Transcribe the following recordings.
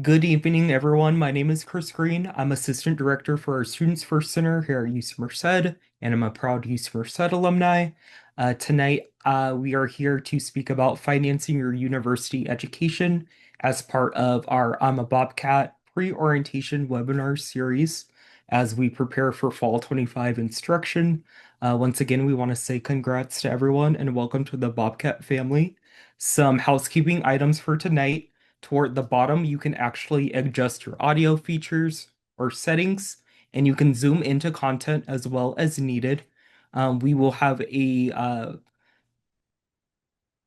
Good evening, everyone. My name is Chris Green. I'm Assistant Director for our Students First Center here at UC Merced, and I'm a proud UC Merced alumni. Tonight, we are here to speak about financing your university education as part of our I'm a Bobcat pre-orientation webinar series as we prepare for Fall 25 instruction. Once again, we want to say congrats to everyone and welcome to the Bobcat family. Some housekeeping items for tonight. Toward the bottom, you can actually adjust your audio features or settings, and you can zoom into content as well as needed. We will have a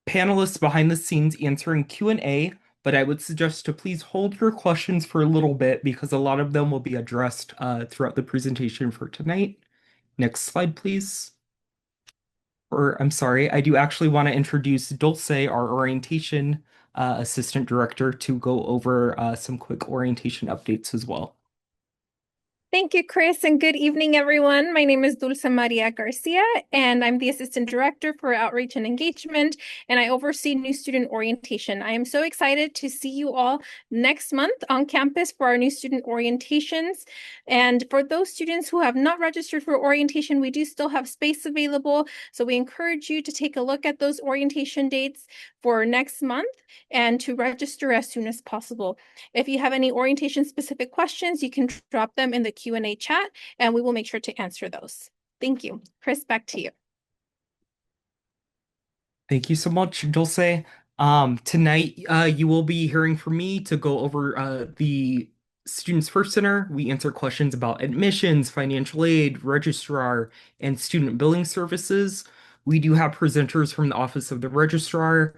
panelist behind the scenes answering Q&A, but I would suggest to please hold your questions for a little bit because a lot of them will be addressed throughout the presentation for tonight. Next slide, please. Or I'm sorry, I do actually want to introduce Dulce, our orientation assistant director, to go over some quick orientation updates as well. Thank you, Chris, and good evening, everyone. My name is Dulce Maria Garcia, and I'm the Assistant Director for Outreach and Engagement, and I oversee new student orientation. I am so excited to see you all next month on campus for our new student orientations. And for those students who have not registered for orientation, we do still have space available, so we encourage you to take a look at those orientation dates for next month and to register as soon as possible. If you have any orientation specific questions, you can drop them in the Q&A chat and we will make sure to answer those. Thank you. Chris, back to you. Thank you so much, Dulce. Tonight, you will be hearing from me to go over the Students First Center. We answer questions about admissions, financial aid, registrar, and student billing services. We do have presenters from the Office of the Registrar,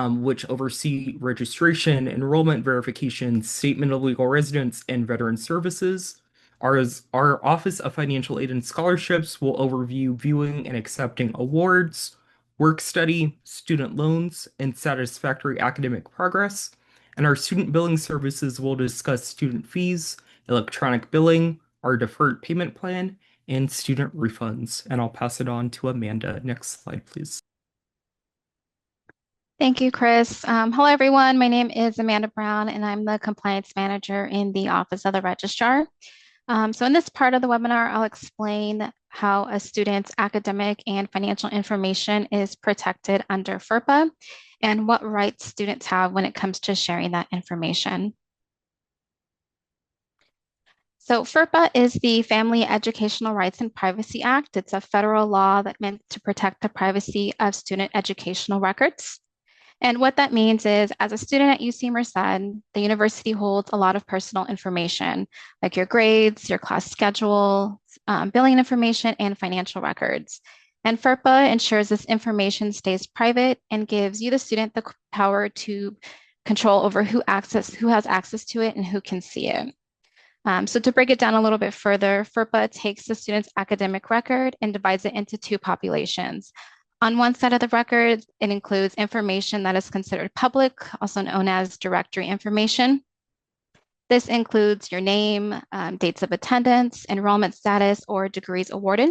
which oversee registration, enrollment verification, statement of legal residence, and veteran services. Our Office of Financial Aid and Scholarships will overview viewing and accepting awards, work study, student loans, and satisfactory academic progress. And our student billing services will discuss student fees, electronic billing, our deferred payment plan, and student refunds. And I'll pass it on to Amanda. Next slide, please. Thank you, Chris. Hello, everyone. My name is Amanda Brown, and I'm the Compliance Manager in the Office of the Registrar. So in this part of the webinar, I'll explain how a student's academic and financial information is protected under FERPA and what rights students have when it comes to sharing that information. So FERPA is the Family Educational Rights and Privacy Act. It's a federal law that meant to protect the privacy of student educational records. And what that means is, as a student at UC Merced, the university holds a lot of personal information, like your grades, your class schedule, billing information, and financial records. And FERPA ensures this information stays private and gives you, the student, the power to control over who has access to it and who can see it. So to break it down a little bit further, FERPA takes the student's academic record and divides it into two populations. On one side of the record, it includes information that is considered public, also known as directory information. This includes your name, dates of attendance, enrollment status, or degrees awarded.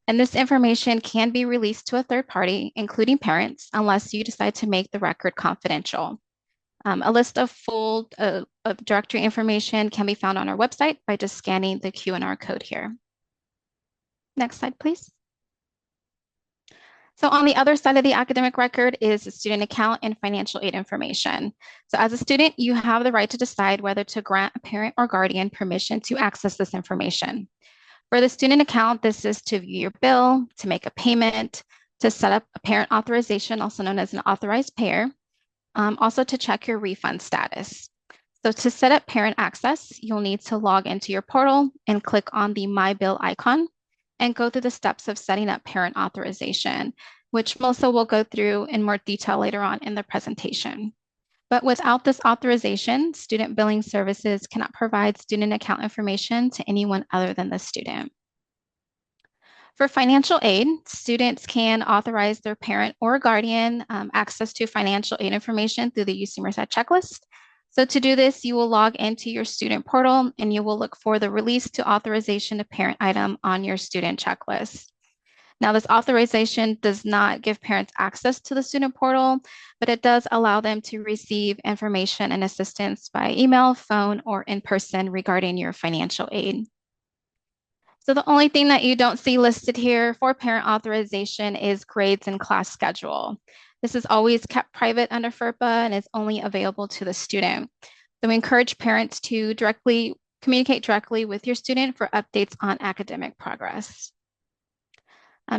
And this information can be released to a third party, including parents, unless you decide to make the record confidential. A list of full of directory information can be found on our website by just scanning the QR code here. Next slide, please. So on the other side of the academic record is the student account and financial aid information. So as a student, you have the right to decide whether to grant a parent or guardian permission to access this information. For the student account, this is to view your bill, to make a payment, to set up a parent authorization, also known as an authorized payer, also to check your refund status. So to set up parent access, you'll need to log into your portal and click on the My Bill icon and go through the steps of setting up parent authorization, which Melissa will go through in more detail later on in the presentation. But without this authorization, student billing services cannot provide student account information to anyone other than the student. For financial aid, students can authorize their parent or guardian access to financial aid information through the UC Merced checklist. So to do this, you will log into your student portal and you will look for the release to authorization to parent item on your student checklist. Now, this authorization does not give parents access to the student portal, but it does allow them to receive information and assistance by email, phone, or in person regarding your financial aid. So the only thing that you don't see listed here for parent authorization is grades and class schedule. This is always kept private under FERPA and is only available to the student. So we encourage parents to communicate directly with your student for updates on academic progress.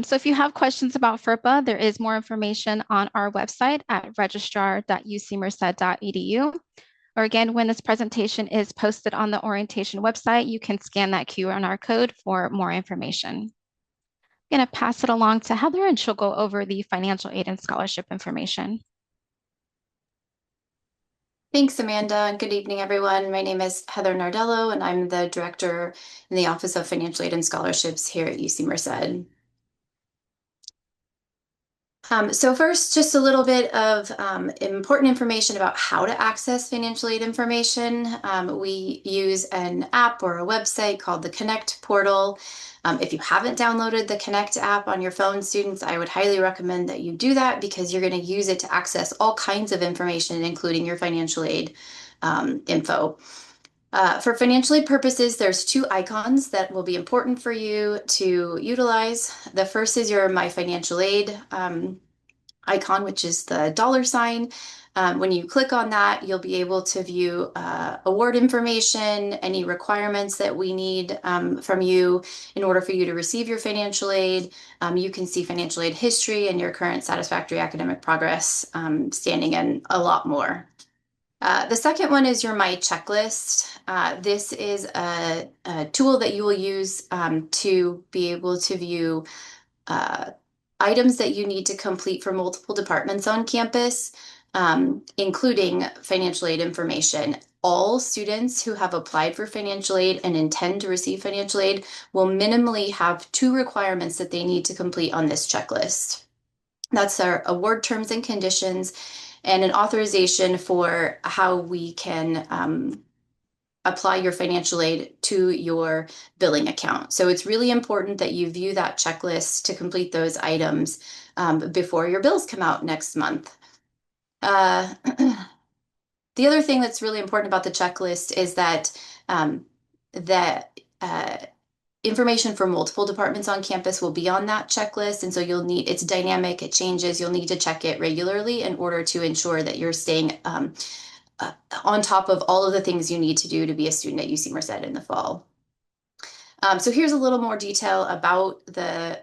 So if you have questions about FERPA, there is more information on our website at registrar.ucmerced.edu. Or again, when this presentation is posted on the orientation website, you can scan that QR code for more information. I'm going to pass it along to Heather, and she'll go over the financial aid and scholarship information. Thanks, Amanda, and good evening, everyone. My name is Heather Nardello, and I'm the Director in the Office of Financial Aid and Scholarships here at UC Merced. So first, just a little bit of important information about how to access financial aid information. We use an app or a website called the Connect portal. If you haven't downloaded the Connect app on your phone, students, I would highly recommend that you do that because you're going to use it to access all kinds of information, including your financial aid info. For financial aid purposes, there's two icons that will be important for you to utilize. The first is your My Financial Aid icon, which is the $sign. When you click on that, you'll be able to view award information, any requirements that we need from you in order for you to receive your financial aid. You can see financial aid history and your current satisfactory academic progress, standing and a lot more. The second one is your My Checklist. This is a tool that you will use to be able to view items that you need to complete for multiple departments on campus, including financial aid information. All students who have applied for financial aid and intend to receive financial aid will minimally have 2 requirements that they need to complete on this checklist. That's our award terms and conditions and an authorization for how we can apply your financial aid to your billing account. So it's really important that you view that checklist to complete those items before your bills come out next month. The other thing that's really important about the checklist is that information for multiple departments on campus will be on that checklist. And so it's dynamic, it changes, you'll need to check it regularly in order to ensure that you're staying on top of all of the things you need to do to be a student at UC Merced in the fall. So here's a little more detail about that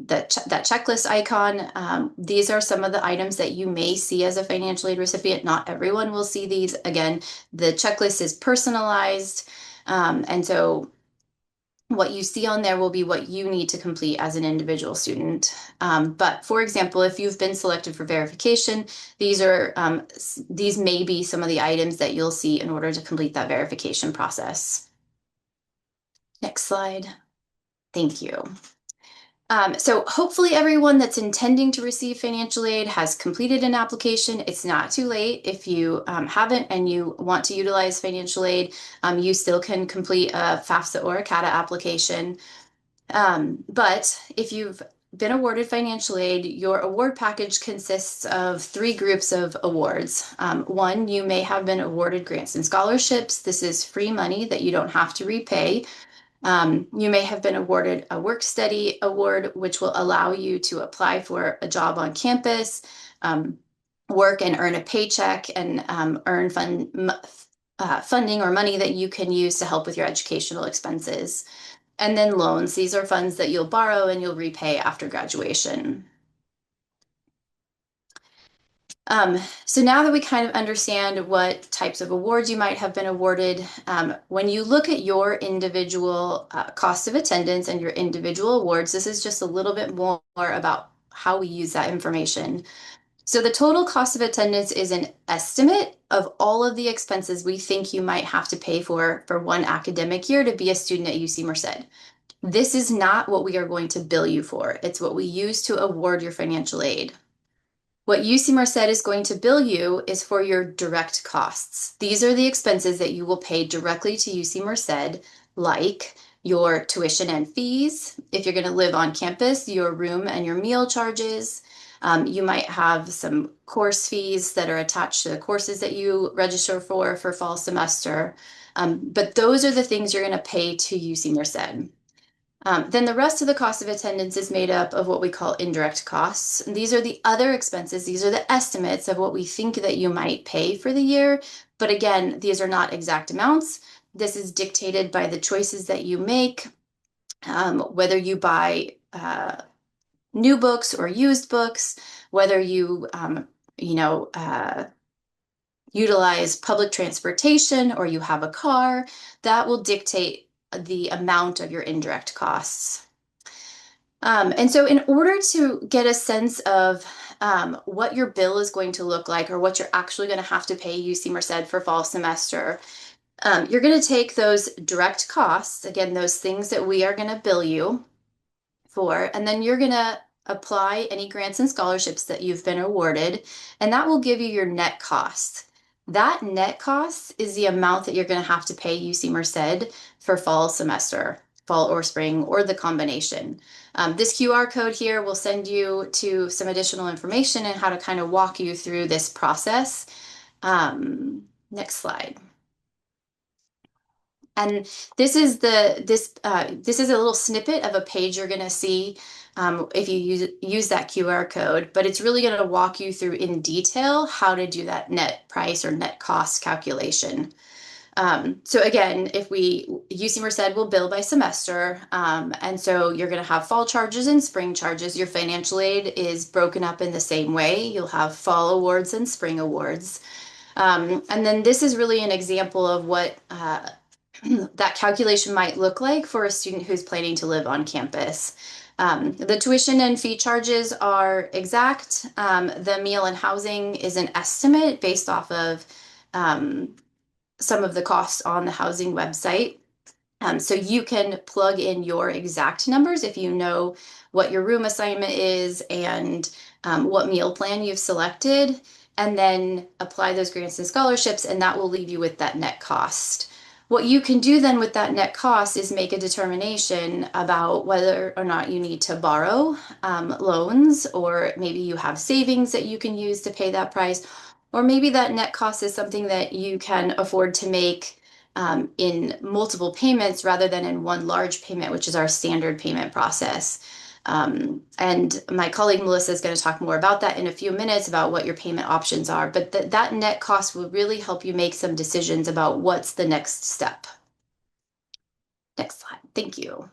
checklist icon. These are some of the items that you may see as a financial aid recipient. Not everyone will see these. Again, the checklist is personalized. And so what you see on there will be what you need to complete as an individual student. But for example, if you've been selected for verification, these may be some of the items that you'll see in order to complete that verification process. Next slide. Thank you. So hopefully everyone that's intending to receive financial aid has completed an application. It's not too late. If you haven't and you want to utilize financial aid, you still can complete a FAFSA or a CATA application. But if you've been awarded financial aid, your award package consists of 3 groups of awards. One, you may have been awarded grants and scholarships. This is free money that you don't have to repay. You may have been awarded a work study award, which will allow you to apply for a job on campus, work and earn a paycheck, and earn funding or money that you can use to help with your educational expenses. And then loans. These are funds that you'll borrow and you'll repay after graduation. So now that we kind of understand what types of awards you might have been awarded, when you look at your individual cost of attendance and your individual awards, this is just a little bit more about how we use that information. So the total cost of attendance is an estimate of all of the expenses we think you might have to pay for one academic year to be a student at UC Merced. This is not what we are going to bill you for. It's what we use to award your financial aid. What UC Merced is going to bill you is for your direct costs. These are the expenses that you will pay directly to UC Merced, like your tuition and fees. If you're going to live on campus, your room and your meal charges. You might have some course fees that are attached to the courses that you register for fall semester. But those are the things you're going to pay to UC Merced. Then the rest of the cost of attendance is made up of what we call indirect costs. And these are the other expenses. These are the estimates of what we think that you might pay for the year. But again, these are not exact amounts. This is dictated by the choices that you make, whether you buy new books or used books, whether you know, utilize public transportation or you have a car, that will dictate the amount of your indirect costs. And so in order to get a sense of what your bill is going to look like or what you're actually going to have to pay UC Merced for fall semester, you're going to take those direct costs, again, those things that we are going to bill you for, and then you're going to apply any grants and scholarships that you've been awarded, and that will give you your net cost. That net cost is the amount that you're going to have to pay UC Merced for fall semester, fall or spring, or the combination. This QR code here will send you to some additional information and how to kind of walk you through this process. Next slide. And this is this is a little snippet of a page you're going to see if you use that QR code, but it's really going to walk you through in detail how to do that net price or net cost calculation. So again, if UC Merced will bill by semester, and so you're going to have fall charges and spring charges. Your financial aid is broken up in the same way. You'll have fall awards and spring awards. And then this is really an example of what that calculation might look like for a student who's planning to live on campus. The tuition and fee charges are exact. The meal and housing is an estimate based off of some of the costs on the housing website. So you can plug in your exact numbers if you know what your room assignment is and what meal plan you've selected, and then apply those grants and scholarships, and that will leave you with that net cost. What you can do then with that net cost is make a determination about whether or not you need to borrow loans, or maybe you have savings that you can use to pay that price, or maybe that net cost is something that you can afford to make in multiple payments rather than in one large payment, which is our standard payment process. And my colleague Melissa is going to talk more about that in a few minutes about what your payment options are, but that net cost will really help you make some decisions about what's the next step. Next slide. Thank you.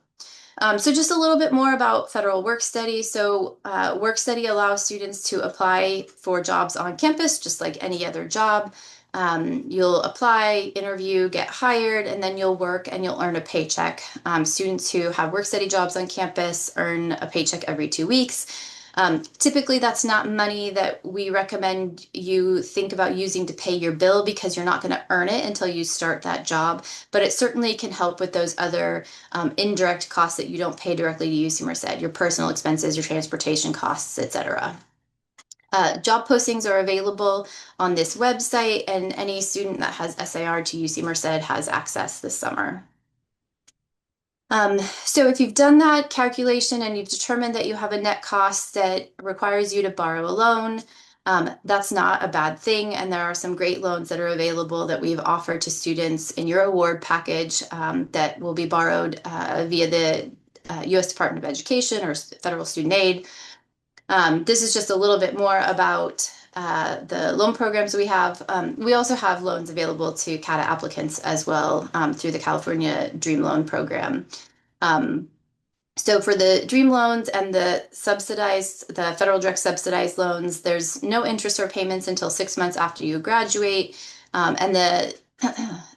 So just a little bit more about federal work study. So work study allows students to apply for jobs on campus, just like any other job. You'll apply, interview, get hired, and then you'll work and you'll earn a paycheck. Students who have work study jobs on campus earn a paycheck every 2 weeks. Typically, that's not money that we recommend you think about using to pay your bill because you're not going to earn it until you start that job. But it certainly can help with those other indirect costs that you don't pay directly to UC Merced, your personal expenses, your transportation costs, etc. Job postings are available on this website, and any student that has SIR to UC Merced has access this summer. So if you've done that calculation and you've determined that you have a net cost that requires you to borrow a loan, that's not a bad thing. And there are some great loans that are available that we've offered to students in your award package that will be borrowed via the U.S. Department of Education or federal student aid. This is just a little bit more about the loan programs we have. We also have loans available to CATA applicants as well through the California Dream Loan Program. So for the Dream loans and the federal direct subsidized loans, there's no interest or payments until 6 months after you graduate. And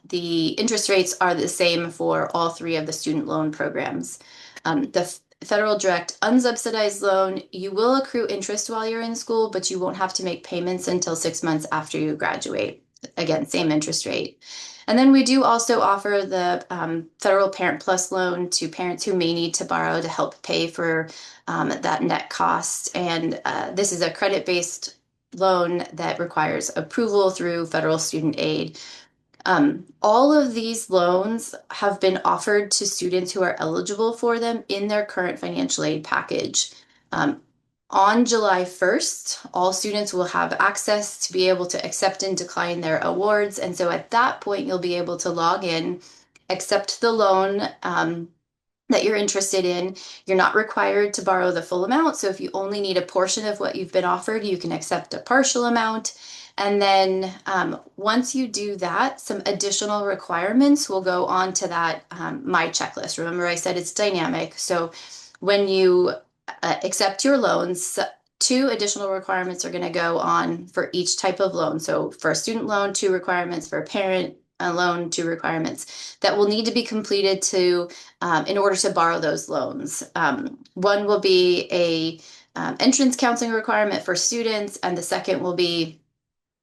the interest rates are the same for all three of the student loan programs. The federal direct unsubsidized loan, you will accrue interest while you're in school, but you won't have to make payments until 6 months after you graduate. Again, same interest rate. And then we do also offer the federal Parent Plus loan to parents who may need to borrow to help pay for that net cost. And this is a credit-based loan that requires approval through federal student aid. All of these loans have been offered to students who are eligible for them in their current financial aid package. On July 1st, all students will have access to be able to accept and decline their awards. And so at that point, you'll be able to log in, accept the loan that you're interested in. You're not required to borrow the full amount. So if you only need a portion of what you've been offered, you can accept a partial amount. And then once you do that, some additional requirements will go on to that My Checklist. Remember, I said it's dynamic. So when you accept your loans, two additional requirements are going to go on for each type of loan. So for a student loan, two requirements; for a parent loan, two requirements that will need to be completed to in order to borrow those loans. One will be a entrance counseling requirement for students, and the second will be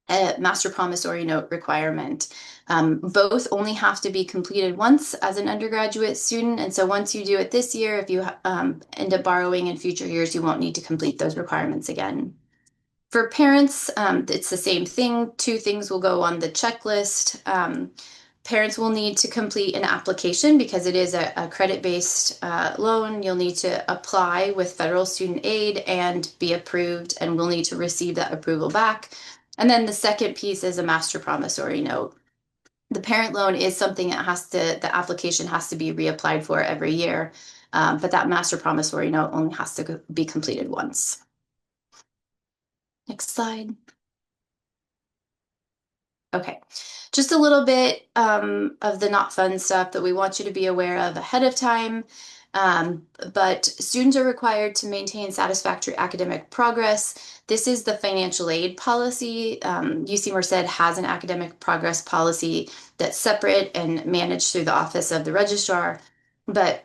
a master promissory note requirement. Both only have to be completed once as an undergraduate student. And so once you do it this year, if you end up borrowing in future years, you won't need to complete those requirements again. For parents, it's the same thing. Two things will go on the checklist. Parents will need to complete an application because it is a credit-based loan. You'll need to apply with federal student aid and be approved, and we'll need to receive that approval back. And then the second piece is a master promissory note. The parent loan is something that the application has to be reapplied for every year, but that master promissory note only has to be completed once. Next slide. Okay, just a little bit of the not fun stuff that we want you to be aware of ahead of time. But students are required to maintain satisfactory academic progress. This is the financial aid policy. UC Merced has an academic progress policy that's separate and managed through the Office of the Registrar. But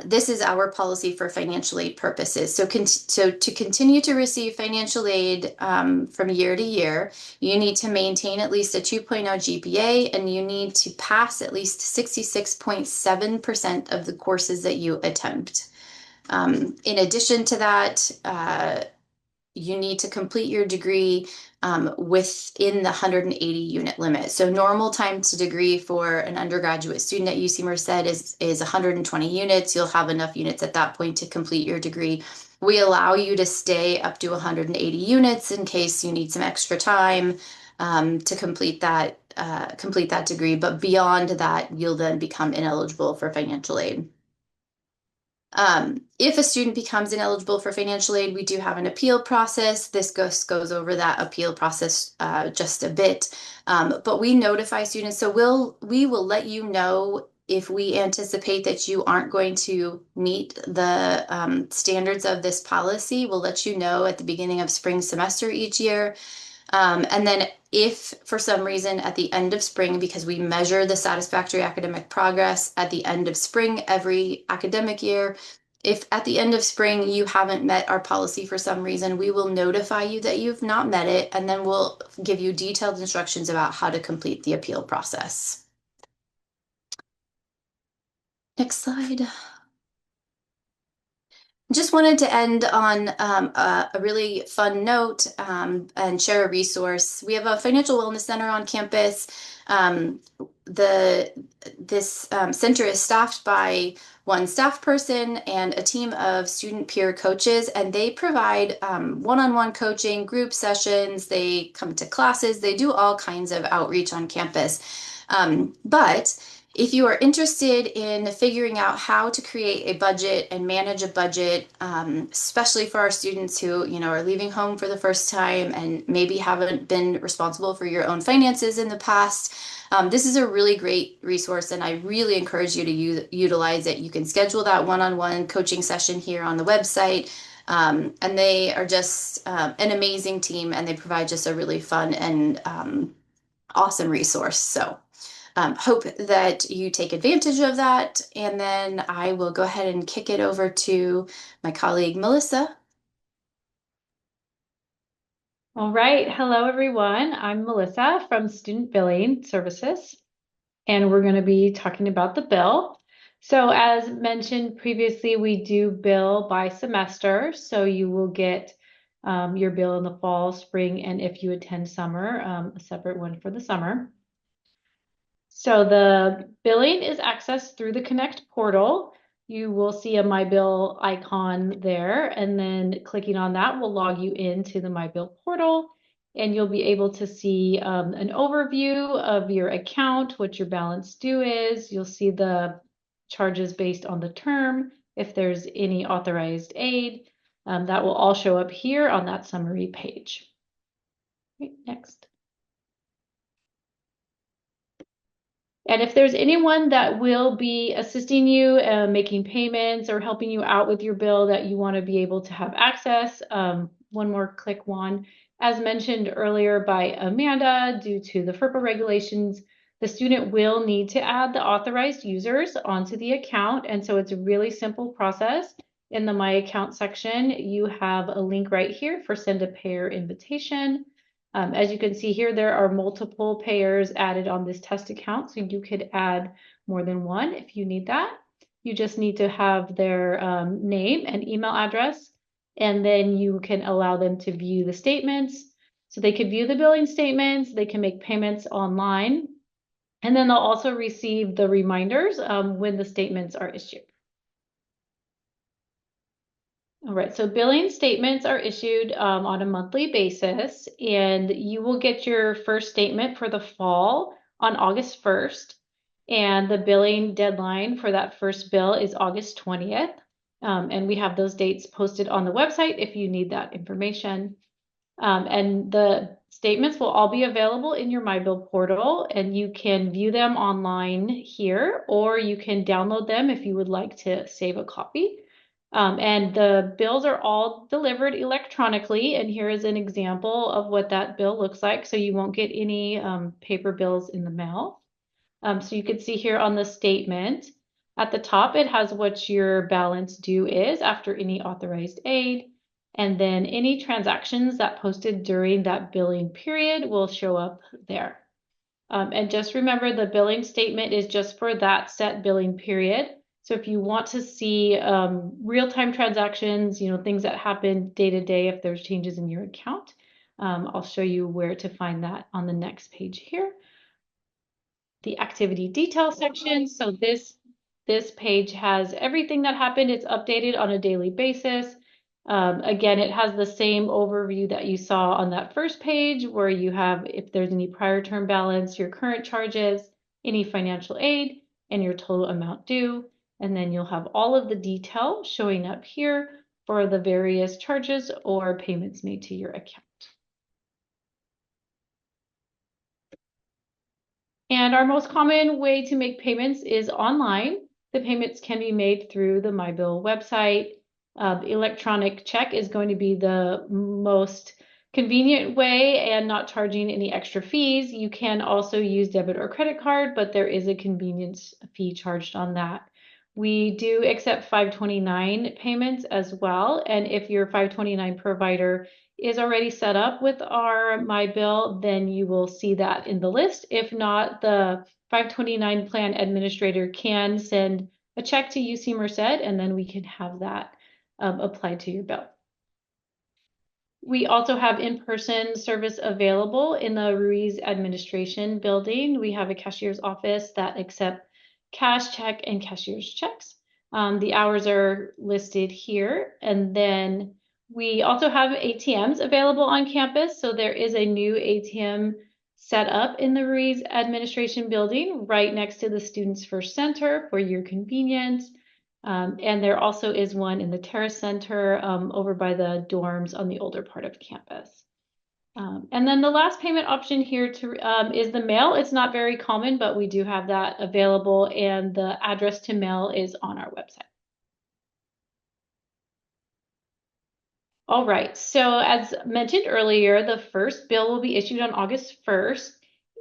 this is our policy for financial aid purposes. So to continue to receive financial aid from year to year, you need to maintain at least a 2.0 GPA, and you need to pass at least 66.7% of the courses that you attempt. In addition to that, you need to complete your degree within the 180 unit limit. So normal time to degree for an undergraduate student at UC Merced is 120 units. You'll have enough units at that point to complete your degree. We allow you to stay up to 180 units in case you need some extra time to complete that degree. But beyond that, you'll then become ineligible for financial aid. If a student becomes ineligible for financial aid, we do have an appeal process. This goes over that appeal process just a bit, but we notify students. So we will let you know if we anticipate that you aren't going to meet the standards of this policy. We'll let you know at the beginning of spring semester each year. And then if for some reason at the end of spring, because we measure the satisfactory academic progress at the end of spring every academic year, if at the end of spring you haven't met our policy for some reason, we will notify you that you've not met it, and then we'll give you detailed instructions about how to complete the appeal process. Next slide. Just wanted to end on a really fun note and share a resource. We have a financial wellness center on campus. This center is staffed by one staff person and a team of student peer coaches, and they provide one-on-one coaching, group sessions. They come to classes. They do all kinds of outreach on campus. But if you are interested in figuring out how to create a budget and manage a budget, especially for our students who, are leaving home for the first time and maybe haven't been responsible for your own finances in the past, this is a really great resource, and I really encourage you to utilize it. You can schedule that one-on-one coaching session here on the website, and they are just an amazing team, and they provide just a really fun and awesome resource. So hope that you take advantage of that. And then I will go ahead and kick it over to my colleague, Melissa. All right. Hello, everyone. I'm Melissa from Student Billing Services, and we're going to be talking about the bill. So as mentioned previously, we do bill by semester. So you will get your bill in the fall, spring, and if you attend summer, a separate one for the summer. So the billing is accessed through the Connect portal. You will see a My Bill icon there, and then clicking on that will log you into the My Bill portal, and you'll be able to see an overview of your account, what your balance due is. You'll see the charges based on the term, if there's any authorized aid. That will all show up here on that summary page. Okay, next. And if there's anyone that will be assisting you, making payments or helping you out with your bill that you want to be able to have access, one more click, Juan. As mentioned earlier by Amanda, due to the FERPA regulations, the student will need to add the authorized users onto the account. And so it's a really simple process. In the My Account section, you have a link right here for send a payer invitation. As you can see here, there are multiple payers added on this test account, so you could add more than one if you need that. You just need to have their name and email address, and then you can allow them to view the statements. So they could view the billing statements, they can make payments online, and then they'll also receive the reminders when the statements are issued. All right, so billing statements are issued on a monthly basis, and you will get your first statement for the fall on August 1st, and the billing deadline for that first bill is August 20th. And we have those dates posted on the website if you need that information. And the statements will all be available in your My Bill portal, and you can view them online here, or you can download them if you would like to save a copy. And the bills are all delivered electronically, and here is an example of what that bill looks like, so you won't get any paper bills in the mail. So you can see here on the statement, at the top it has what your balance due is after any authorized aid, and then any transactions that posted during that billing period will show up there. And just remember, the billing statement is just for that set billing period. So if you want to see real-time transactions, things that happen day to day, if there's changes in your account, I'll show you where to find that on the next page here. The activity detail section. So this page has everything that happened. It's updated on a daily basis. Again, it has the same overview that you saw on that first page, where you have, if there's any prior term balance, your current charges, any financial aid, and your total amount due. And then you'll have all of the detail showing up here for the various charges or payments made to your account. And our most common way to make payments is online. The payments can be made through the My Bill website. Electronic check is going to be the most convenient way and not charging any extra fees. You can also use debit or credit card, but there is a convenience fee charged on that. We do accept 529 payments as well. And if your 529 provider is already set up with our My Bill, then you will see that in the list. If not, the 529 plan administrator can send a check to UC Merced, and then we can have that applied to your bill. We also have in-person service available in the Ruiz administration building. We have a cashier's office that accepts cash, check, and cashier's checks. The hours are listed here. And then we also have ATMs available on campus. So there is a new ATM set up in the Ruiz administration building right next to the Students First Center for your convenience. And there also is one in the Terrace Center over by the dorms on the older part of campus. And then the last payment option here is the mail. It's not very common, but we do have that available, and the address to mail is on our website. All right, so as mentioned earlier, the first bill will be issued on August 1st,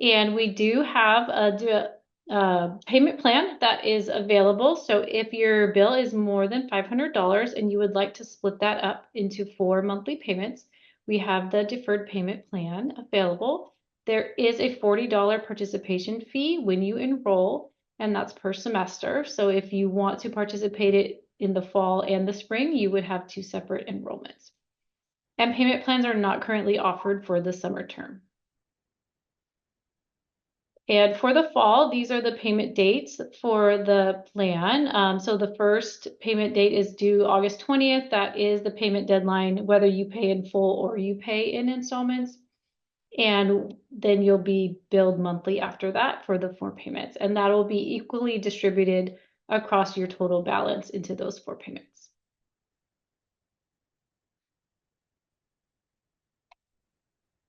and we do have a payment plan that is available. So if your bill is more than $500 and you would like to split that up into 4 monthly payments, we have the deferred payment plan available. There is a $40 participation fee when you enroll, and that's per semester. So if you want to participate in the fall and the spring, you would have 2 separate enrollments. And payment plans are not currently offered for the summer term. And for the fall, these are the payment dates for the plan. So the first payment date is due August 20th. That is the payment deadline, whether you pay in full or you pay in installments. And then you'll be billed monthly after that for the 4 payments. And that will be equally distributed across your total balance into those 4 payments.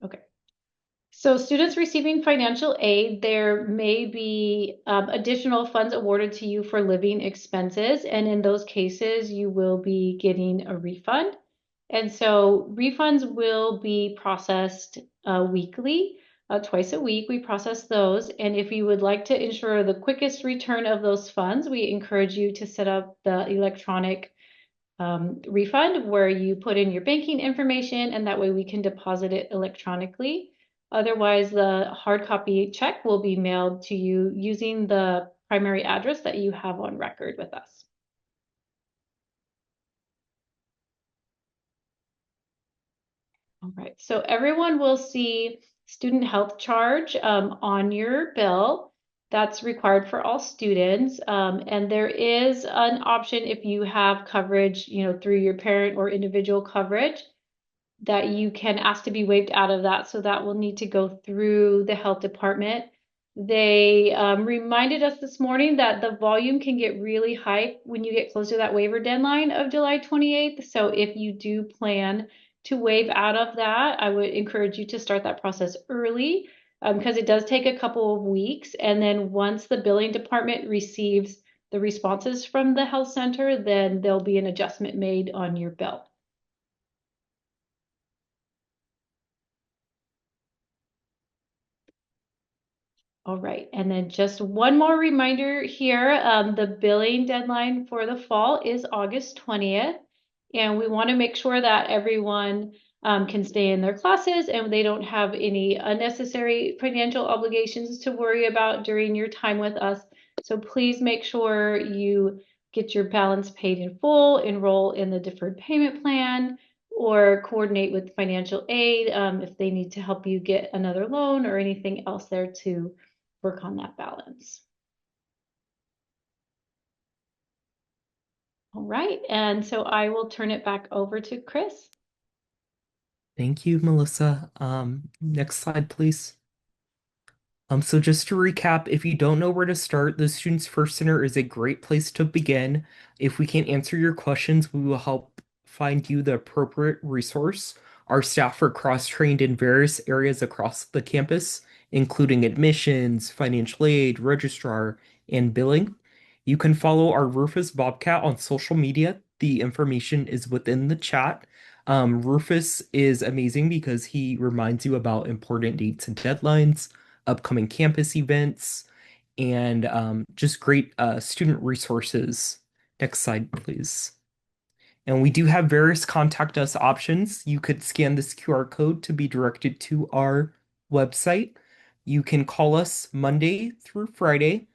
Okay. So students receiving financial aid, there may be additional funds awarded to you for living expenses. And in those cases, you will be getting a refund. And so refunds will be processed weekly. Twice a week, we process those. And if you would like to ensure the quickest return of those funds, we encourage you to set up the electronic refund where you put in your banking information, and that way we can deposit it electronically. Otherwise, the hard copy check will be mailed to you using the primary address that you have on record with us. All right, so everyone will see student health charge on your bill. That's required for all students. And there is an option if you have coverage, through your parent or individual coverage, that you can ask to be waived out of that. So that will need to go through the health department. They reminded us this morning that the volume can get really high when you get close to that waiver deadline of July 28th. So if you do plan to waive out of that, I would encourage you to start that process early because it does take a couple of weeks. And then once the billing department receives the responses from the health center, then there'll be an adjustment made on your bill. All right, and then just one more reminder here, the billing deadline for the fall is August 20th, and we want to make sure that everyone can stay in their classes and they don't have any unnecessary financial obligations to worry about during your time with us. So please make sure you get your balance paid in full, enroll in the deferred payment plan, or coordinate with financial aid if they need to help you get another loan or anything else there to work on that balance. All right, and so I will turn it back over to Chris. Thank you, Melissa. Next slide, please. So just to recap, if you don't know where to start, the Students First Center is a great place to begin. If we can't answer your questions, we will help find you the appropriate resource. Our staff are cross-trained in various areas across the campus, including admissions, financial aid, registrar, and billing. You can follow our Rufus Bobcat on social media. The information is within the chat. Rufus is amazing because he reminds you about important dates and deadlines, upcoming campus events, and just great student resources. Next slide, please. And we do have various contact us options. You could scan this QR code to be directed to our website. You can call us Monday through Friday.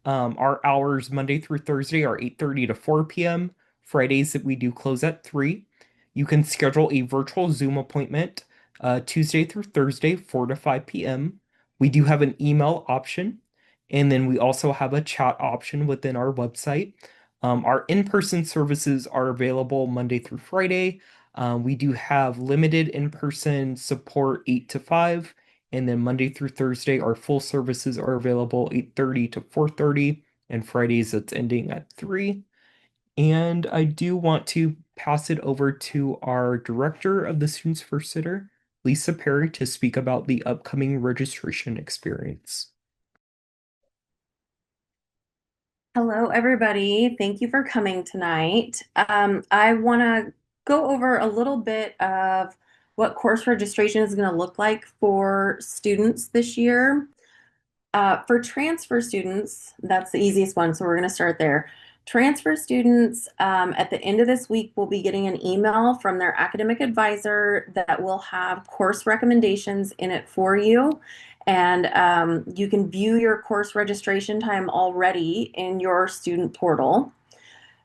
Our hours Monday through Thursday are 8:30 to 4 p.m. Fridays that we do close at 3. You can schedule a virtual Zoom appointment Tuesday through Thursday, 4 to 5 p.m. We do have an email option, and then we also have a chat option within our website. Our in-person services are available Monday through Friday. We do have limited in-person support 8 to 5, and then Monday through Thursday, our full services are available 8:30 to 4:30, and Fridays it's ending at 3. And I do want to pass it over to our director of the Students First Center, Lisa Perry, to speak about the upcoming registration experience. Hello, everybody. Thank you for coming tonight. I want to go over a little bit of what course registration is going to look like for students this year. For transfer students, that's the easiest one, so we're going to start there. Transfer students, at the end of this week, will be getting an email from their academic advisor that will have course recommendations in it for you. And you can view your course registration time already in your student portal.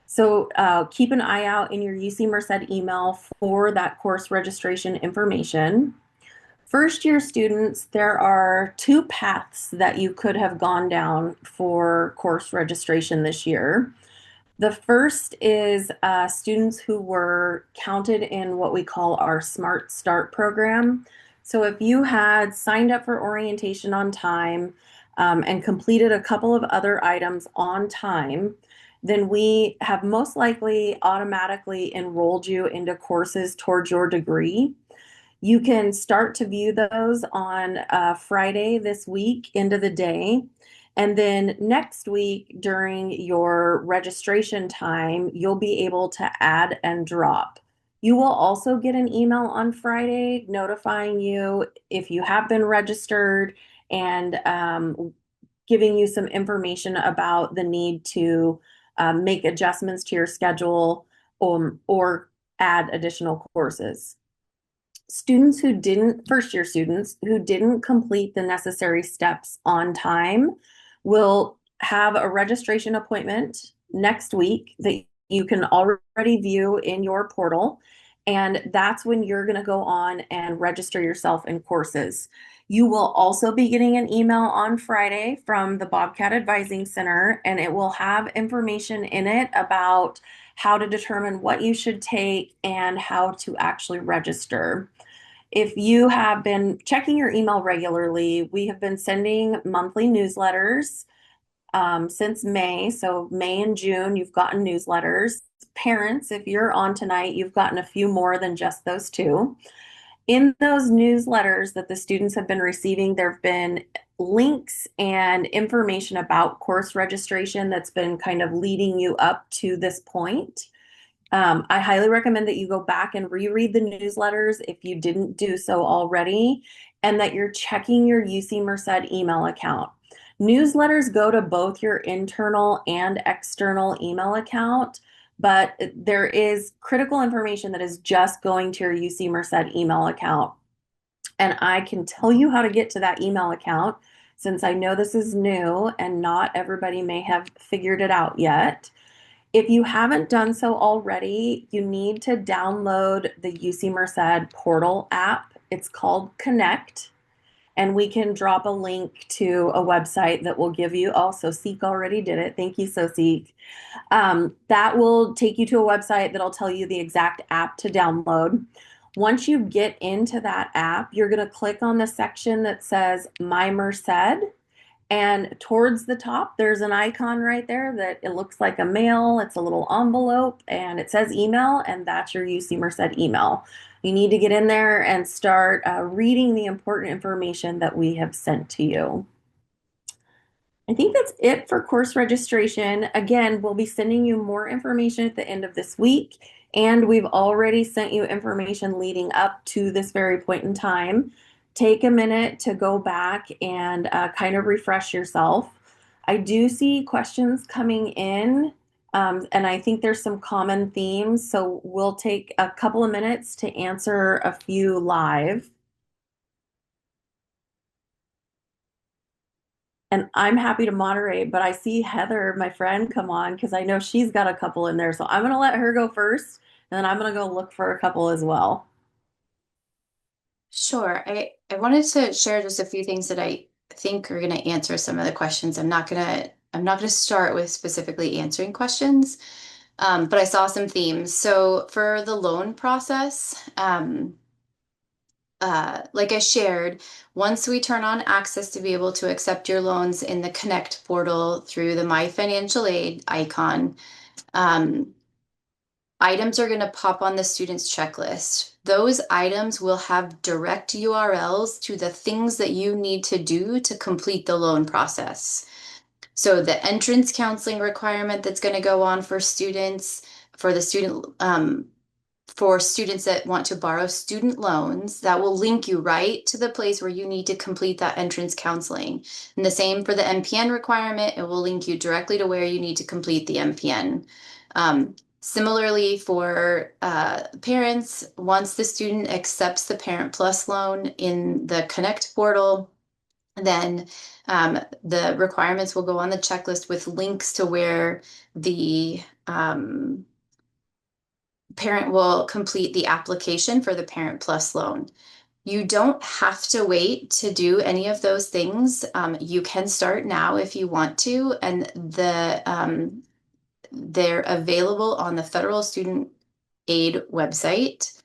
So keep an eye out in your UC Merced email for that course registration information. First year students, there are two paths that you could have gone down for course registration this year. The first is students who were counted in what we call our Smart Start program. So if you had signed up for orientation on time and completed a couple of other items on time, then we have most likely automatically enrolled you into courses towards your degree. You can start to view those on Friday this week into the day. And then next week during your registration time, you'll be able to add and drop. You will also get an email on Friday notifying you if you have been registered and giving you some information about the need to make adjustments to your schedule or add additional courses. Students who didn't, first year students who didn't complete the necessary steps on time will have a registration appointment next week that you can already view in your portal. And that's when you're going to go on and register yourself in courses. You will also be getting an email on Friday from the Bobcat Advising Center, and it will have information in it about how to determine what you should take and how to actually register. If you have been checking your email regularly, we have been sending monthly newsletters since May. So May and June, you've gotten newsletters. Parents, if you're on tonight, you've gotten a few more than just those two. In those newsletters that the students have been receiving, there have been links and information about course registration that's been kind of leading you up to this point. I highly recommend that you go back and reread the newsletters if you didn't do so already, and that you're checking your UC Merced email account. Newsletters go to both your internal and external email account, but there is critical information that is just going to your UC Merced email account. And I can tell you how to get to that email account since I know this is new and not everybody may have figured it out yet. If you haven't done so already, you need to download the UC Merced portal app. It's called Connect, and we can drop a link to a website that will give you, oh, Soseek already did it. Thank you, Soseek. That will take you to a website that'll tell you the exact app to download. Once you get into that app, you're going to click on the section that says My Merced. And towards the top, there's an icon right there that it looks like a mail. It's a little envelope and it says email, and that's your UC Merced email. You need to get in there and start reading the important information that we have sent to you. I think that's it for course registration. Again, we'll be sending you more information at the end of this week, and we've already sent you information leading up to this very point in time. Take a minute to go back and kind of refresh yourself. I do see questions coming in, and I think there's some common themes, so we'll take a couple of minutes to answer a few live. And I'm happy to moderate, but I see Heather, my friend, come on because I know she's got a couple in there. So I'm going to let her go first, and then I'm going to go look for a couple as well. Sure. I wanted to share just a few things that I think are going to answer some of the questions. I'm not gonna start with specifically answering questions, but I saw some themes. So for the loan process, like I shared, once we turn on access to be able to accept your loans in the Connect portal through the My Financial Aid icon, items are going to pop on the student's checklist. Those items will have direct URLs to the things that you need to do to complete the loan process. So the entrance counseling requirement that's going to go on for students, for the student, for students that want to borrow student loans, that will link you right to the place where you need to complete that entrance counseling. And the same for the MPN requirement, it will link you directly to where you need to complete the MPN. Similarly, for parents, once the student accepts the Parent Plus loan in the Connect portal, then the requirements will go on the checklist with links to where the parent will complete the application for the Parent Plus loan. You don't have to wait to do any of those things. You can start now if you want to, and they're available on the Federal Student Aid website.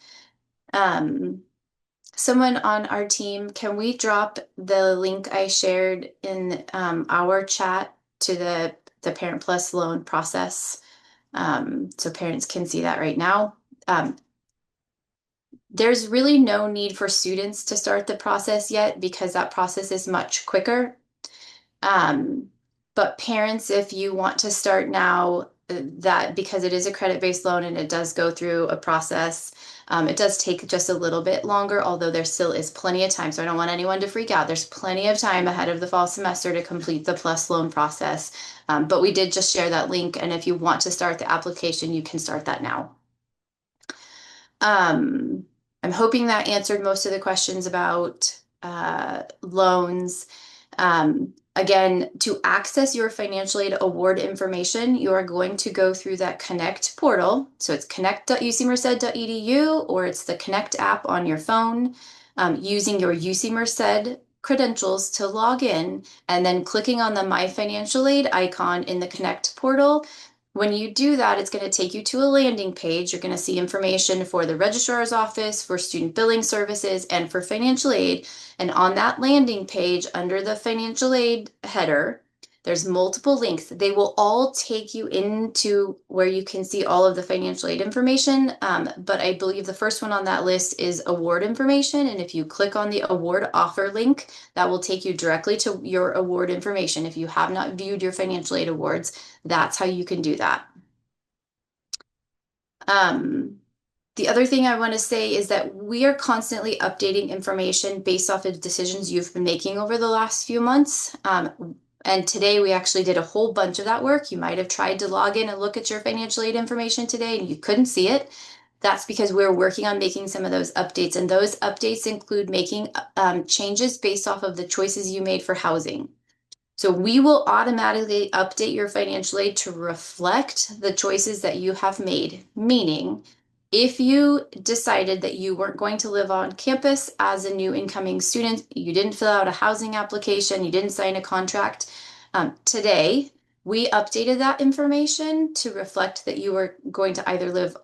Someone on our team, can we drop the link I shared in our chat to the Parent Plus loan process so parents can see that right now? There's really no need for students to start the process yet because that process is much quicker. But parents, if you want to start now, that because it is a credit-based loan and it does go through a process, it does take just a little bit longer, although there still is plenty of time. So I don't want anyone to freak out. There's plenty of time ahead of the fall semester to complete the PLUS loan process. But we did just share that link, and if you want to start the application, you can start that now. I'm hoping that answered most of the questions about loans. Again, to access your financial aid award information, you are going to go through that Connect portal. So it's connect.ucmerced.edu or it's the Connect app on your phone, using your UC Merced credentials to log in and then clicking on the My Financial Aid icon in the Connect portal. When you do that, it's going to take you to a landing page. You're going to see information for the registrar's office, for student billing services, and for financial aid. And on that landing page, under the financial aid header, there's multiple links. They will all take you into where you can see all of the financial aid information. But I believe the first one on that list is award information. And if you click on the award offer link, that will take you directly to your award information. If you have not viewed your financial aid awards, that's how you can do that. The other thing I want to say is that we are constantly updating information based off of decisions you've been making over the last few months. And today we actually did a whole bunch of that work. You might have tried to log in and look at your financial aid information today and you couldn't see it. That's because we're working on making some of those updates. And those updates include making changes based off of the choices you made for housing. So we will automatically update your financial aid to reflect the choices that you have made, meaning if you decided that you weren't going to live on campus as a new incoming student, you didn't fill out a housing application, you didn't sign a contract, today we updated that information to reflect that you were going to either live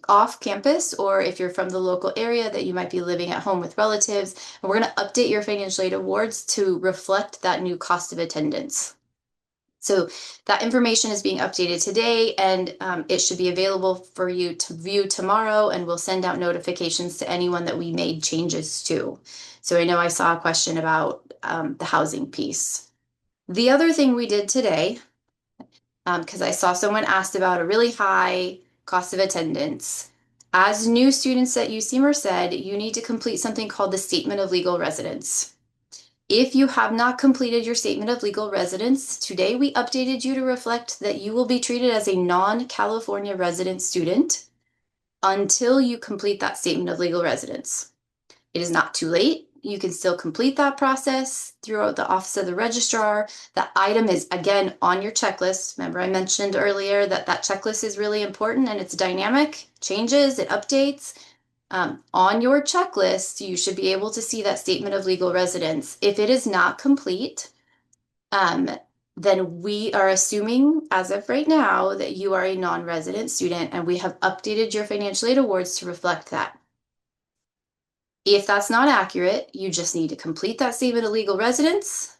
off campus, or if you're from the local area, that you might be living at home with relatives. And we're going to update your financial aid awards to reflect that new cost of attendance. So that information is being updated today, and it should be available for you to view tomorrow, and we'll send out notifications to anyone that we made changes to. So I know I saw a question about the housing piece. The other thing we did today, because I saw someone asked about a really high cost of attendance. As new students at UC Merced, you need to complete something called the Statement of Legal Residence. If you have not completed your Statement of Legal Residence, today we updated you to reflect that you will be treated as a non-California resident student until you complete that Statement of Legal Residence. It is not too late. You can still complete that process throughout the Office of the Registrar. The item is, again, on your checklist. Remember, I mentioned earlier that that checklist is really important and it's dynamic, changes, it updates. On your checklist, you should be able to see that Statement of Legal Residence. If it is not complete, then we are assuming, as of right now, that you are a non-resident student, and we have updated your financial aid awards to reflect that. If that's not accurate, you just need to complete that Statement of Legal Residence.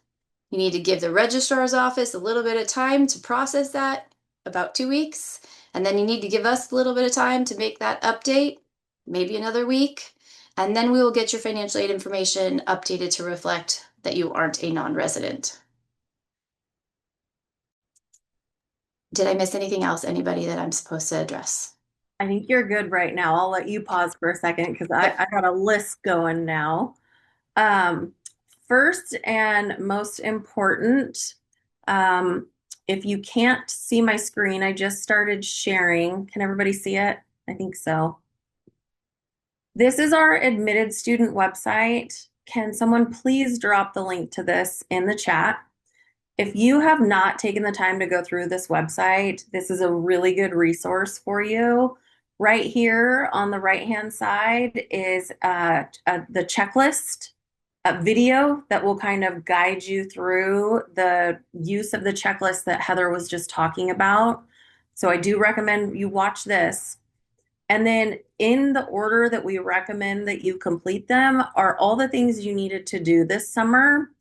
You need to give the registrar's office a little bit of time to process that, about 2 weeks. And then you need to give us a little bit of time to make that update, maybe another week. And then we will get your financial aid information updated to reflect that you aren't a non-resident. Did I miss anything else, anybody, that I'm supposed to address? I think you're good right now. I'll let you pause for a second because I got a list going now. First and most important, if you can't see my screen, I just started sharing. Can everybody see it? I think so. This is our admitted student website. Can someone please drop the link to this in the chat? If you have not taken the time to go through this website, this is a really good resource for you. Right here on the right-hand side is the checklist, a video that will kind of guide you through the use of the checklist that Heather was just talking about. So I do recommend you watch this. And then in the order that we recommend that you complete them are all the things you needed to do this summer.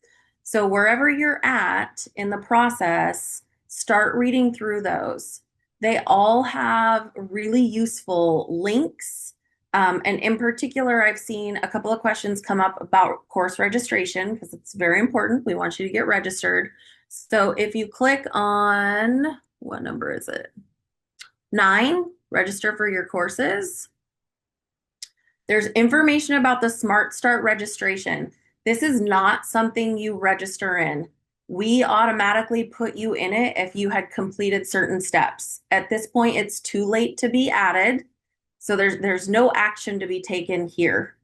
So wherever you're at in the process, start reading through those. They all have really useful links. And in particular, I've seen a couple of questions come up about course registration because it's very important. We want you to get registered. So if you click on, what number is it? 9, register for your courses. There's information about the Smart Start registration. This is not something you register in. We automatically put you in it if you had completed certain steps. At this point, it's too late to be added. So there's no action to be taken here.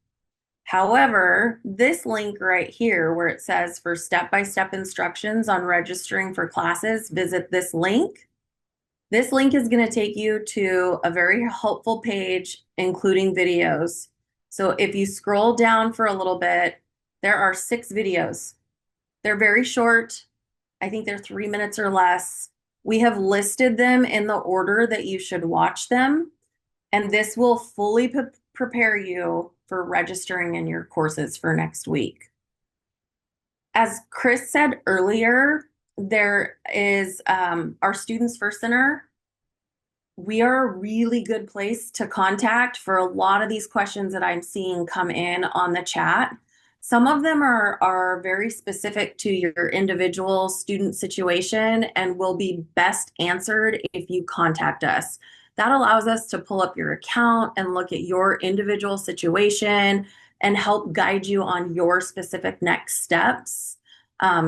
However, this link right here where it says for step-by-step instructions on registering for classes, visit this link. This link is going to take you to a very helpful page, including videos. So if you scroll down for a little bit, there are 6 videos. They're very short. I think they're 3 minutes or less. We have listed them in the order that you should watch them, and this will fully prepare you for registering in your courses for next week. As Chris said earlier, there is our Students First Center. We are a really good place to contact for a lot of these questions that I'm seeing come in on the chat. Some of them are very specific to your individual student situation and will be best answered if you contact us. That allows us to pull up your account and look at your individual situation and help guide you on your specific next steps.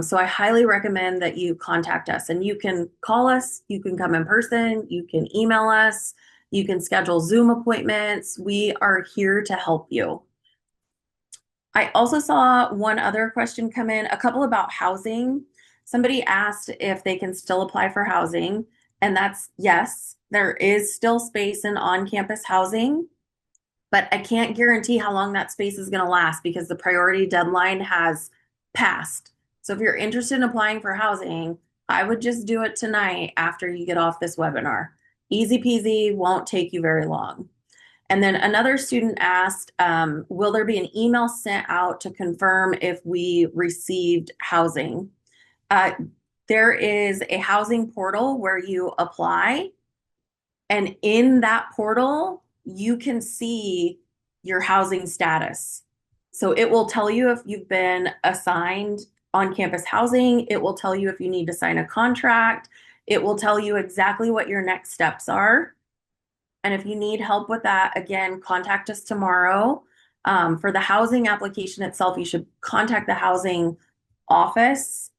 So I highly recommend that you contact us, and you can call us, you can come in person, you can email us, you can schedule Zoom appointments. We are here to help you. I also saw one other question come in, a couple about housing. Somebody asked if they can still apply for housing, and that's yes, there is still space in on-campus housing, but I can't guarantee how long that space is going to last because the priority deadline has passed. So if you're interested in applying for housing, I would just do it tonight after you get off this webinar. Easy peasy, won't take you very long. And then another student asked, will there be an email sent out to confirm if we received housing? There is a housing portal where you apply, and in that portal, you can see your housing status. So it will tell you if you've been assigned on-campus housing. It will tell you if you need to sign a contract. It will tell you exactly what your next steps are. And if you need help with that, again, contact us tomorrow. For the housing application itself, you should contact the housing office.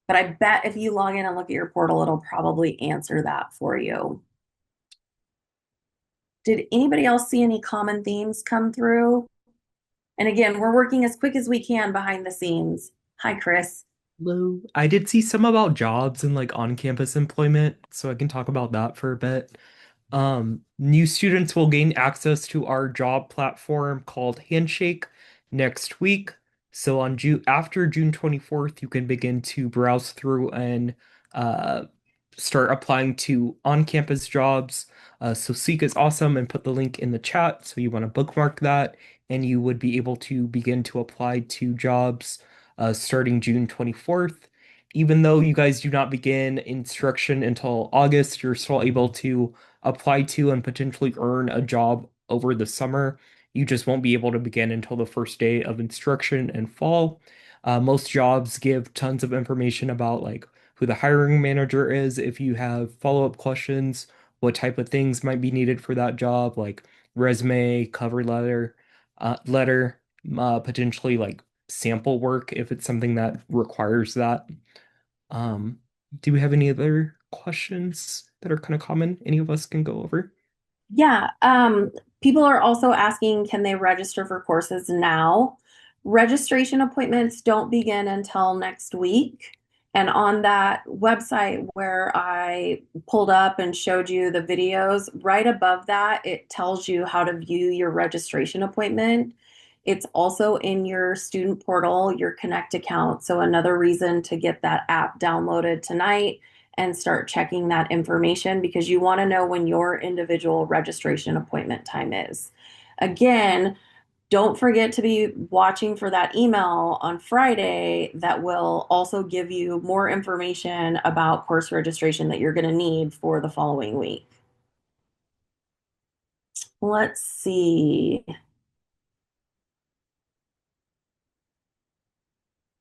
But I bet if you log in and look at your portal, it'll probably answer that for you. Did anybody else see any common themes come through? And again, we're working as quick as we can behind the scenes. Hi, Chris. Hello. I did see some about jobs and like on-campus employment, so I can talk about that for a bit. New students will gain access to our job platform called Handshake next week. So on after June 24th, you can begin to browse through and uh, start applying to on-campus jobs. So Seek is awesome and put the link in the chat. So you want to bookmark that, and you would be able to begin to apply to jobs starting June 24th. Even though you guys do not begin instruction until August, you're still able to apply to and potentially earn a job over the summer. You just won't be able to begin until the first day of instruction in fall. Most jobs give tons of information about like who the hiring manager is. If you have follow-up questions, what type of things might be needed for that job, like resume, cover letter, potentially like sample work if it's something that requires that. Um, do we have any other questions that are kind of common any of us can go over? Yeah, people are also asking, can they register for courses now? Registration appointments don't begin until next week. And on that website where I pulled up and showed you the videos, right above that, it tells you how to view your registration appointment. It's also in your student portal, your Connect account. So another reason to get that app downloaded tonight and start checking that information because you want to know when your individual registration appointment time is. Again, don't forget to be watching for that email on Friday that will also give you more information about course registration that you're going to need for the following week. Let's see.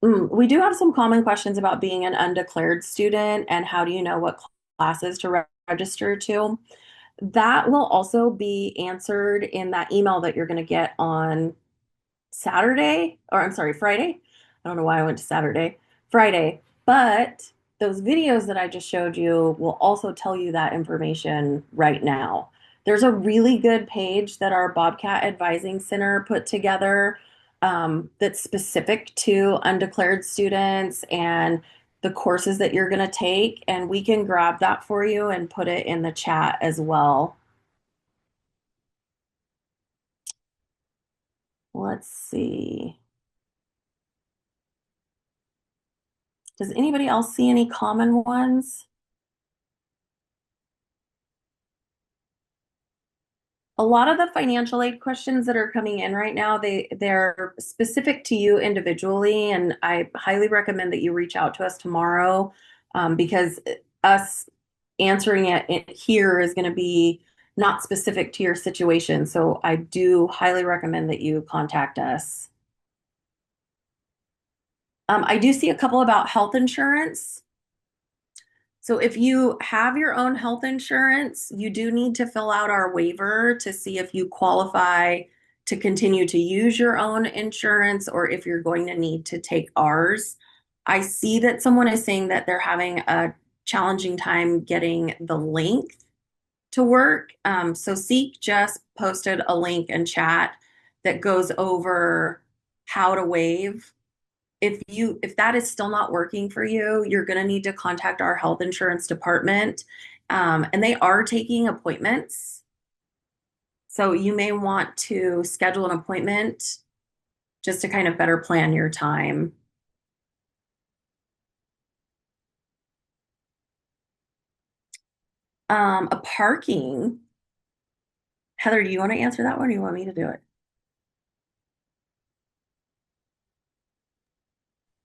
We do have some common questions about being an undeclared student and how do you know what classes to register to. That will also be answered in that email that you're going to get on Saturday, or I'm sorry, Friday. I don't know why I went to Saturday, Friday. But those videos that I just showed you will also tell you that information right now. There's a really good page that our Bobcat Advising Center put together that's specific to undeclared students and the courses that you're going to take. And we can grab that for you and put it in the chat as well. Let's see. Does anybody else see any common ones? A lot of the financial aid questions that are coming in right now, they're specific to you individually, and I highly recommend that you reach out to us tomorrow because us answering it here is going to be not specific to your situation. So I do highly recommend that you contact us. I do see a couple about health insurance. So if you have your own health insurance, you do need to fill out our waiver to see if you qualify to continue to use your own insurance or if you're going to need to take ours. I see that someone is saying that they're having a challenging time getting the link to work. So Seek just posted a link in chat that goes over how to waive. If that is still not working for you, you're going to need to contact our health insurance department. And they are taking appointments. So you may want to schedule an appointment just to kind of better plan your time. A parking. Heather, do you want to answer that one or do you want me to do it?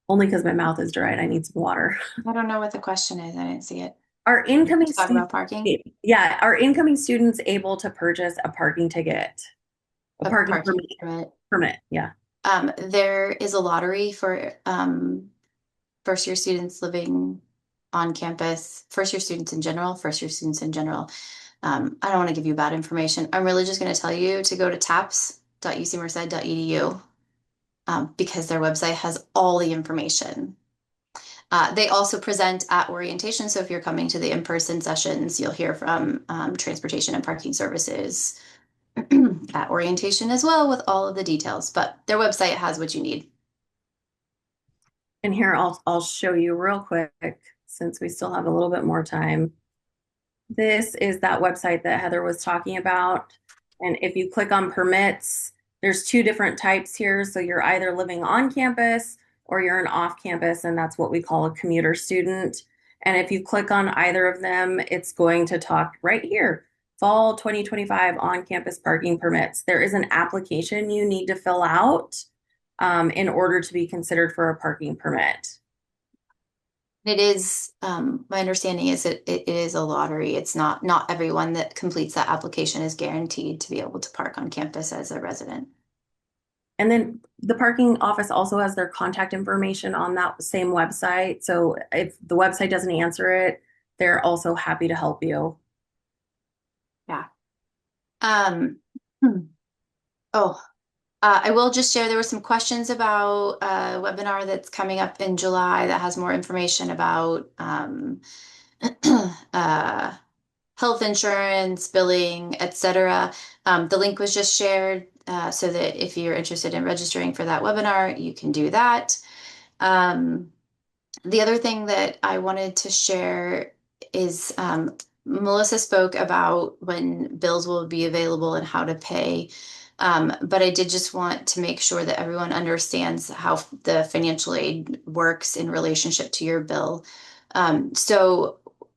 Only because my mouth is dry and I need some water. I don't know what the question is. I didn't see it. Our incoming Talk about parking? Yeah, our incoming students able to purchase a parking ticket, a parking permit. Yeah. There is a lottery for first year students living on campus, first year students in general, first year students in general. I don't want to give you bad information. I'm really just going to tell you to go to taps.ucmerced.edu because their website has all the information. They also present at orientation. So if you're coming to the in-person sessions, you'll hear from transportation and parking services at orientation as well with all of the details. But their website has what you need. And here I'll show you real quick since we still have a little bit more time. This is that website that Heather was talking about. And if you click on permits, there's two different types here. So you're either living on campus or you're an off campus, and that's what we call a commuter student. And if you click on either of them, it's going to talk right here. Fall 2025 on-campus parking permits. There is an application you need to fill out in order to be considered for a parking permit. It is, my understanding is it is a lottery. It's not everyone that completes that application is guaranteed to be able to park on campus as a resident. And then the parking office also has their contact information on that same website. So if the website doesn't answer it, they're also happy to help you. Yeah. I will just share there were some questions about a webinar that's coming up in July that has more information about health insurance, billing, etc. The link was just shared so that if you're interested in registering for that webinar, you can do that. The other thing that I wanted to share is Melissa spoke about when bills will be available and how to pay. But I did just want to make sure that everyone understands how the financial aid works in relationship to your bill.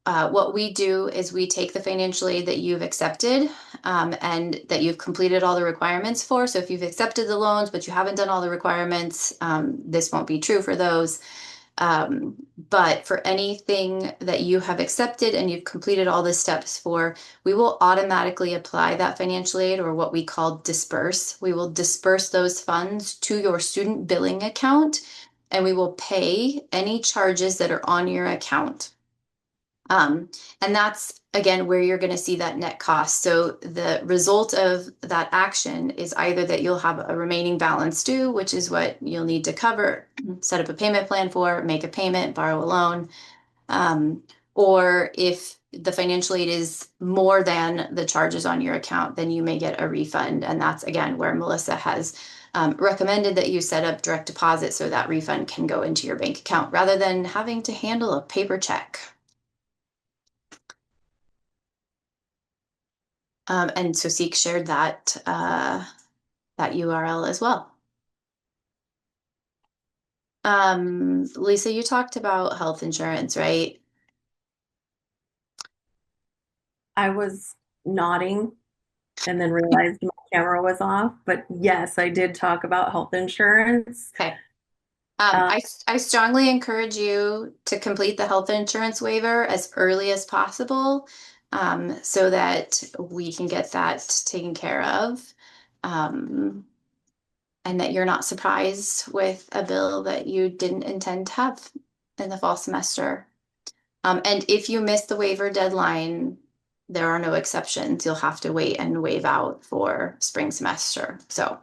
What we do is we take the financial aid that you've accepted and that you've completed all the requirements for. So if you've accepted the loans, but you haven't done all the requirements, this won't be true for those. But for anything that you have accepted and you've completed all the steps for, we will automatically apply that financial aid, or what we call disperse. We will disperse those funds to your student billing account, and we will pay any charges that are on your account. And that's again where you're going to see that net cost. So the result of that action is either that you'll have a remaining balance due, which is what you'll need to cover, set up a payment plan for, make a payment, borrow a loan. Or if the financial aid is more than the charges on your account, then you may get a refund. And that's again where Melissa has recommended that you set up direct deposit so that refund can go into your bank account rather than having to handle a paper check. And so Seek shared that URL as well. Lisa, you talked about health insurance, right? I was nodding and then realized my camera was off. But yes, I did talk about health insurance. Okay. I strongly encourage you to complete the health insurance waiver as early as possible, so that we can get that taken care of. And that you're not surprised with a bill that you didn't intend to have in the fall semester. And if you miss the waiver deadline, there are no exceptions. You'll have to wait and waive out for spring semester. So.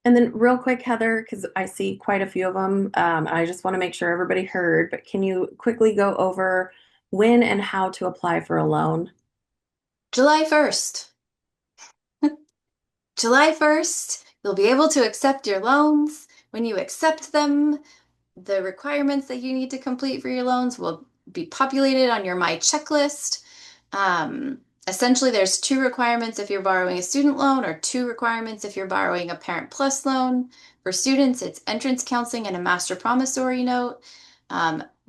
And then real quick, Heather, because I see quite a few of them, I just want to make sure everybody heard, but can you quickly go over when and how to apply for a loan? July 1st. July 1st, you'll be able to accept your loans. When you accept them, the requirements that you need to complete for your loans will be populated on your My Checklist. Essentially, there's 2 requirements if you're borrowing a student loan, or 2 requirements if you're borrowing a Parent Plus loan. For students, it's entrance counseling and a master promissory note.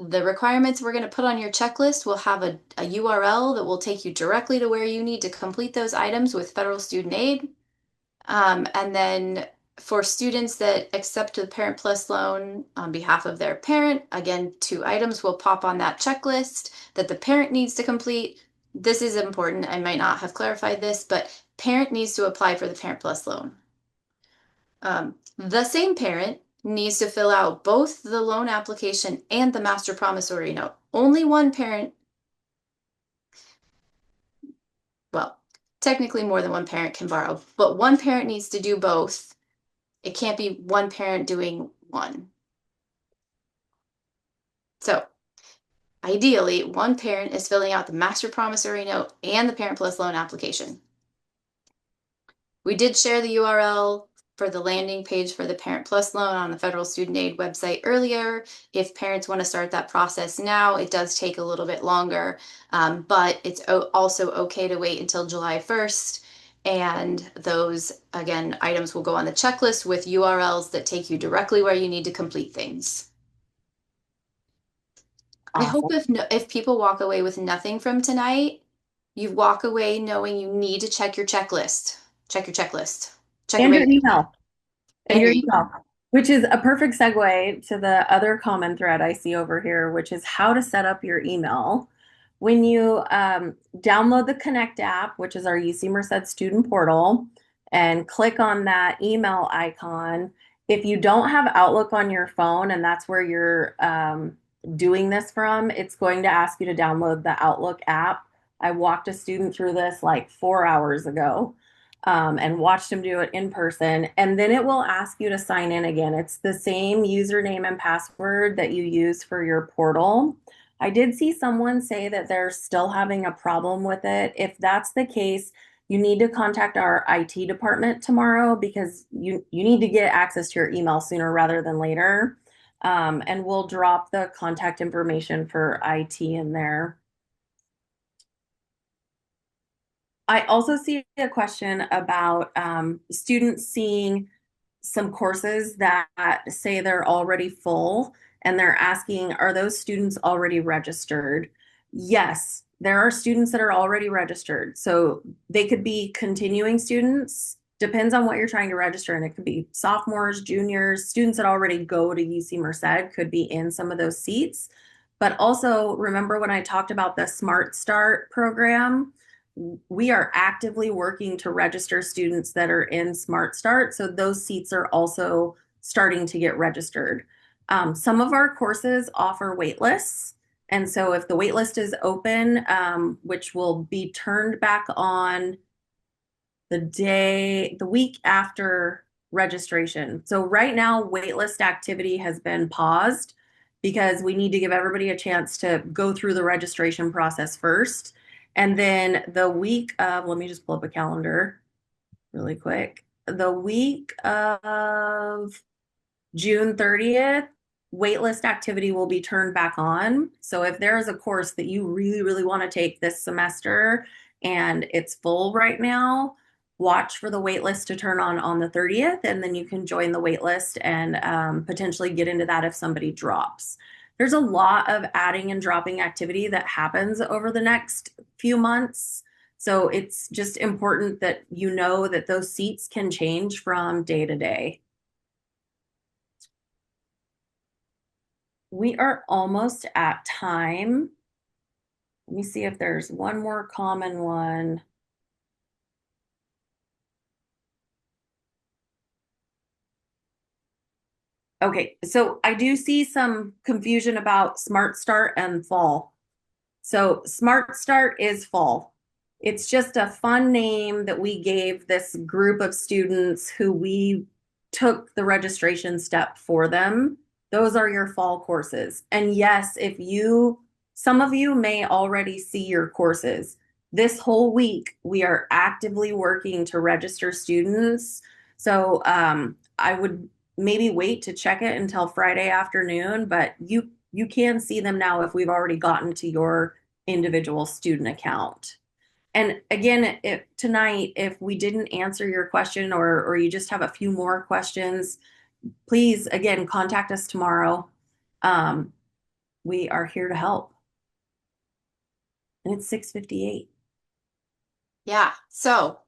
The requirements we're going to put on your checklist will have a URL that will take you directly to where you need to complete those items with federal student aid. And then for students that accept the Parent Plus loan on behalf of their parent, again, 2 items will pop on that checklist that the parent needs to complete. This is important. I might not have clarified this, but parent needs to apply for the Parent Plus loan. The same parent needs to fill out both the loan application and the master promissory note. Only one parent, well, technically more than one parent can borrow, but one parent needs to do both. It can't be one parent doing one. So ideally, one parent is filling out the master promissory note and the Parent Plus loan application. We did share the URL for the landing page for the Parent Plus loan on the Federal Student Aid website earlier. If parents want to start that process now, it does take a little bit longer, but it's also okay to wait until July 1st. And those, again, items will go on the checklist with URLs that take you directly where you need to complete things. I hope if people walk away with nothing from tonight, you walk away knowing you need to check your checklist. Check your checklist. Check And your your email. And your email. email, which is a perfect segue to the other common thread I see over here, which is how to set up your email. When you download the Connect app, which is our UC Merced student portal, and click on that email icon, if you don't have Outlook on your phone and that's where you're doing this from, it's going to ask you to download the Outlook app. I walked a student through this like 4 hours ago. And watched him do it in person. And then it will ask you to sign in again. It's the same username and password that you use for your portal. I did see someone say that they're still having a problem with it. If that's the case, you need to contact our IT department tomorrow because you need to get access to your email sooner rather than later. And we'll drop the contact information for IT in there. I also see a question about students seeing some courses that say they're already full, and they're asking, are those students already registered? Yes, there are students that are already registered. So they could be continuing students, depends on what you're trying to register. And it could be sophomores, juniors, students that already go to UC Merced could be in some of those seats. But also remember when I talked about the Smart Start program, we are actively working to register students that are in Smart Start. So those seats are also starting to get registered. Some of our courses offer wait lists. And so if the wait list is open, which will be turned back on the week after registration. So right now, waitlist activity has been paused because we need to give everybody a chance to go through the registration process first. And then the week of, let me just pull up a calendar really quick. The week of June 30th, waitlist activity will be turned back on. So if there is a course that you really, really want to take this semester and it's full right now, watch for the waitlist to turn on the 30th, and then you can join the waitlist and potentially get into that if somebody drops. There's a lot of adding and dropping activity that happens over the next few months. So it's just important that you know that those seats can change from day to day. We are almost at time. Let me see if there's one more common one. Okay, so I do see some confusion about Smart Start and fall. So Smart Start is fall. It's just a fun name that we gave this group of students who we took the registration step for them. Those are your fall courses. And yes, some of you may already see your courses. This whole week, we are actively working to register students. So I would maybe wait to check it until Friday afternoon, but you can see them now if we've already gotten to your individual student account. And again, tonight, if we didn't answer your question or you just have a few more questions, please, again, contact us tomorrow. We are here to help. And it's 6:58. Yeah, so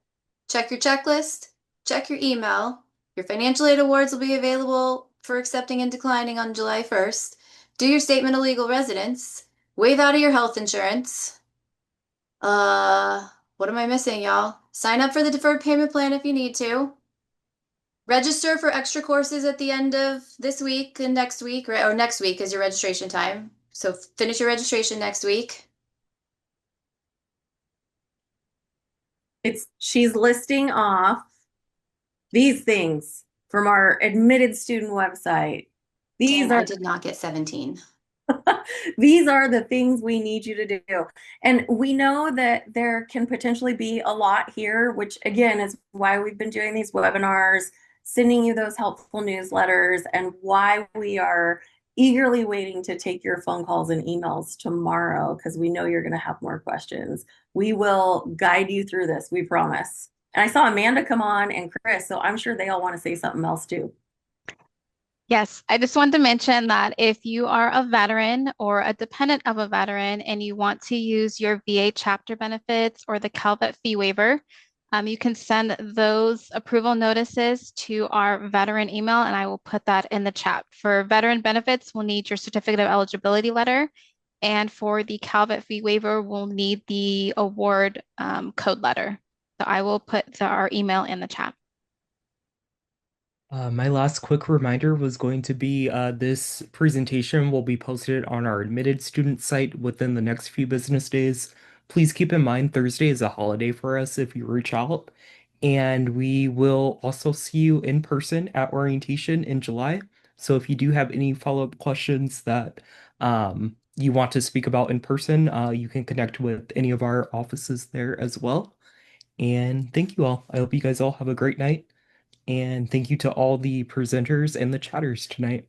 check your checklist, check your email. Your financial aid awards will be available for accepting and declining on July 1st. Do your statement of legal residence. Waive out of your health insurance. What am I missing, y'all? Sign up for the deferred payment plan if you need to. Register for extra courses at the end of this week and next week, right? Or next week is your registration time. So finish your registration next week. She's listing off these things from our admitted student website. I did not get 17. These are the things we need you to do. And we know that there can potentially be a lot here, which again is why we've been doing these webinars, sending you those helpful newsletters, and why we are eagerly waiting to take your phone calls and emails tomorrow, because we know you're going to have more questions. We will guide you through this, we promise. And I saw Amanda come on and Chris, so I'm sure they all want to say something else too. Yes, I just wanted to mention that if you are a veteran or a dependent of a veteran and you want to use your VA chapter benefits or the CalVet fee waiver, you can send those approval notices to our veteran email, and I will put that in the chat. For veteran benefits, we'll need your certificate of eligibility letter. And for the CalVet fee waiver, we'll need the award code letter. So I will put our email in the chat. My last quick reminder was going to be this presentation will be posted on our admitted student site within the next few business days. Please keep in mind Thursday is a holiday for us if you reach out. And we will also see you in person at orientation in July. So if you do have any follow-up questions that you want to speak about in person, you can connect with any of our offices there as well. And thank you all. I hope you guys all have a great night. And thank you to all the presenters and the chatters tonight.